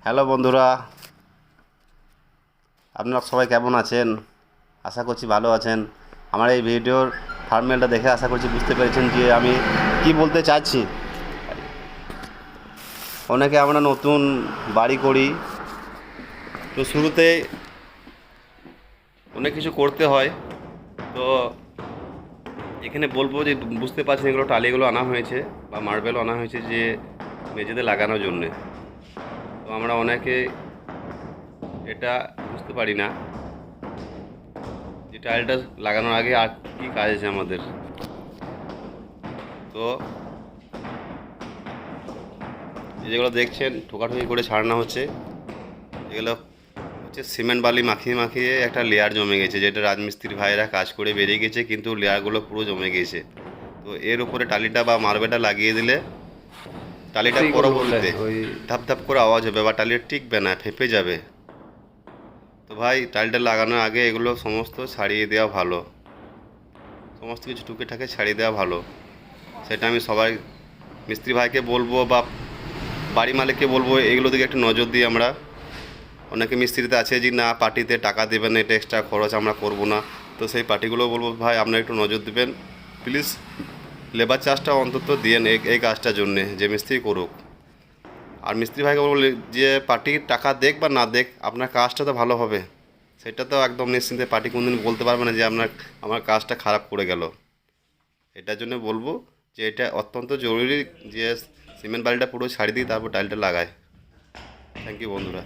Hello বন্ধুরা, আপনারা সবাই কেমন আছেন? আশা করছি ভালো আছেন। আমার এই ভিডিওর থাম্বনেলটা দেখে আশা করছি বুঝতে পেরেছেন যে আমি কি বলতে চাইছি। অনেকে আমরা নতুন বাড়ি করি, তো শুরুতে অনেক কিছু করতে হয়। তো এখানে বলবো যে বুঝতে পারছেন এগুলো টালিগুলো আনা হয়েছে বা মার্বেলও আনা হয়েছে যে মেঝেতে লাগানোর জন্যে। তো আমরা অনেকে এটা বুঝতে পারি না যে টাইলটা লাগানোর আগে আর কী কাজ আছে আমাদের। তো যেগুলো দেখছেন ঠোকাঠুকি করে ছাড়ানো হচ্ছে, এগুলো হচ্ছে সিমেন্ট বালি মাখিয়ে মাখিয়ে একটা লেয়ার জমে গেছে, যেটা রাজমিস্ত্রি ভাইয়েরা কাজ করে বেরিয়ে গেছে, কিন্তু লেয়ারগুলো পুরো জমে গেছে। তো এর উপরে টালিটা বা মার্বেলটা লাগিয়ে দিলে টালিটা পরবর্তীতে ধাপ ধাপ করে আওয়াজ হবে বা টালিটা টিকবে না, ফেঁপে যাবে। তো ভাই টাইলটা লাগানোর আগে এগুলো সমস্ত ছাড়িয়ে দেওয়া ভালো, সমস্ত কিছু টুকে ঠাকে ছাড়িয়ে দেওয়া ভালো। সেটা আমি সবাই মিস্ত্রি ভাইকে বলবো বা বাড়ি মালিককে বলবো এগুলো দিকে একটু নজর দিই আমরা। অনেকে মিস্ত্রিতে আছে যে না পার্টিতে টাকা দেবেন, এটা এক্সট্রা খরচ আমরা করব না। তো সেই পার্টিগুলো বলবো ভাই আপনারা একটু নজর দেবেন প্লিজ, লেবার চার্জটা অন্তত দিয়েন এই কাজটার জন্যে, যে মিস্ত্রি করুক। আর মিস্ত্রি ভাইকে বলবো যে পার্টি টাকা দেখ বা না দেখ আপনার কাজটা তো ভালো হবে, সেটা তো একদম নিশ্চিন্তে পার্টি কোনদিন বলতে পারবে না যে আমার কাজটা খারাপ করে গেল। এটার জন্য বলবো যে এটা অত্যন্ত জরুরি যে সিমেন্ট বালিটা পুরো ছাড়িয়ে দিই তারপর টাইলটা লাগায়। থ্যাংক ইউ বন্ধুরা।